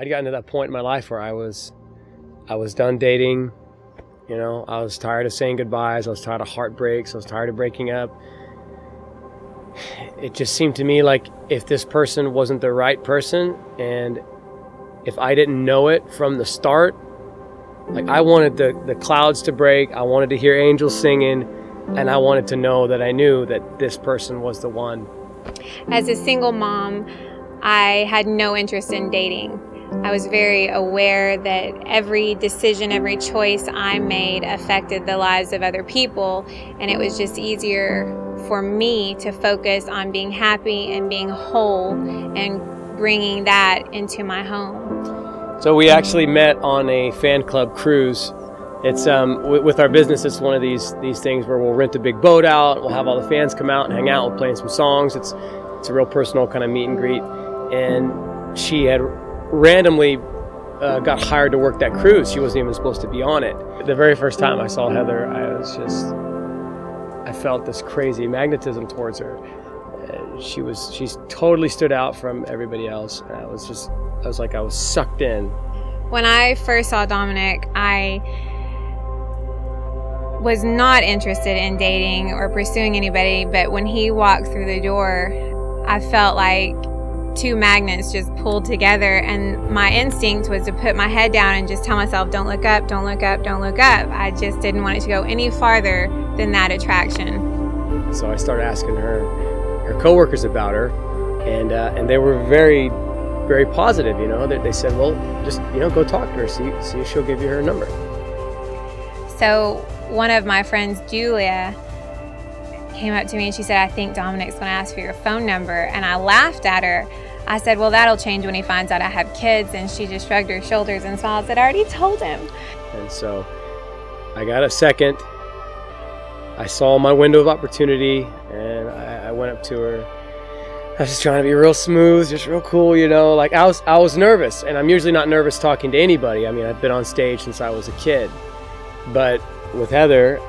I'd gotten to that point in my life where I was done dating. You know, I was tired of saying goodbyes. I was tired of heartbreaks. I was tired of breaking up. It just seemed to me like if this person wasn't the right person, and if I didn't know it from the start, like I wanted the clouds to break. I wanted to hear angels singing, and I wanted to know that I knew that this person was the one. As a single mom, I had no interest in dating. I was very aware that every decision, every choice I made affected the lives of other people, and it was just easier for me to focus on being happy and being whole and bringing that into my home. So we actually met on a fan club cruise. It's with our business, it's one of these things where we'll rent a big boat out, we'll have all the fans come out and hang out, we'll play some songs. It's a real personal kind of meet and greet. And she had randomly got hired to work that cruise. She wasn't even supposed to be on it. The very first time I saw Heather, I felt this crazy magnetism towards her. She's totally stood out from everybody else. I was like I was sucked in. When I first saw Dominic, I was not interested in dating or pursuing anybody, but when he walked through the door, I felt like two magnets just pulled together, and my instinct was to put my head down and just tell myself, don't look up, don't look up, don't look up. I just didn't want it to go any farther than that attraction. So I started asking her coworkers about her, and they were very, very positive. You know, they said, well, just go talk to her, see if she'll give you her number. So one of my friends, Julia, came up to me and she said, I think Dominic's going to ask for your phone number. And I laughed at her. I said, well, that'll change when he finds out I have kids. And she just shrugged her shoulders and smiled and said, I already told him. And so I got a second. I saw my window of opportunity, and I went up to her. I was just trying to be real smooth, just real cool, like I was nervous, and I'm usually not nervous talking to anybody. I mean, I've been on stage since I was a kid, but with Heather,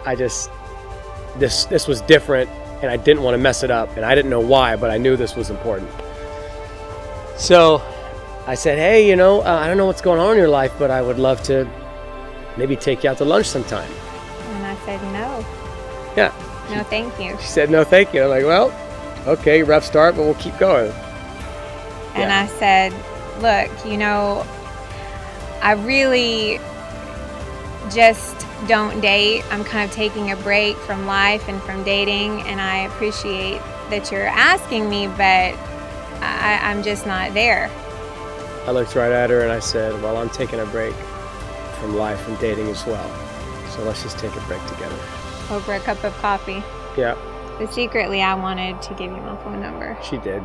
this was different, and I didn't want to mess it up, and I didn't know why, but I knew this was important. So I said, hey, I don't know what's going on in your life, but I would love to maybe take you out to lunch sometime. And I said, no. Yeah. No, thank you. She said, no, thank you. I'm like, well, okay, rough start, but we'll keep going. And I said, look, I really just don't date. I'm kind of taking a break from life and from dating, and I appreciate that you're asking me, but I'm just not there. I looked right at her and I said, well, I'm taking a break from life and dating as well. So let's just take a break together. Over a cup of coffee. Yeah. But secretly, I wanted to give you my phone number. She did.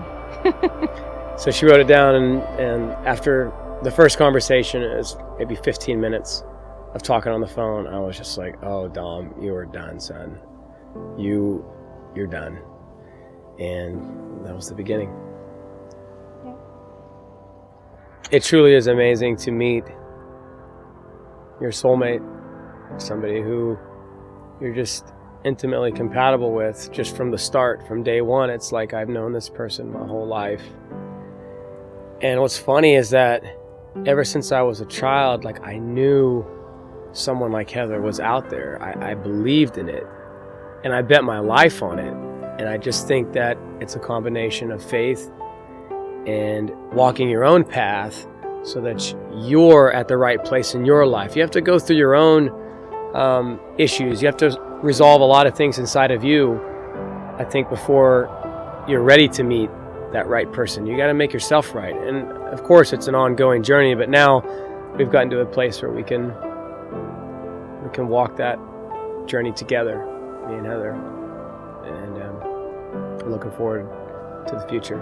So she wrote it down, and after the first conversation, it was maybe 15 minutes of talking on the phone, I was just like, oh, Dom, you are done, son. You're done. And that was the beginning. Yeah. It truly is amazing to meet your soulmate, somebody who you're just intimately compatible with just from the start, from day one. It's like I've known this person my whole life. And what's funny is that ever since I was a child, like I knew someone like Heather was out there. I believed in it, and I bet my life on it. And I just think that it's a combination of faith and walking your own path so that you're at the right place in your life. You have to go through your own issues. You have to resolve a lot of things inside of you, I think, before you're ready to meet that right person. You got to make yourself right. And of course, it's an ongoing journey, but now we've gotten to a place where we can walk that journey together, me and Heather. And I'm looking forward to the future.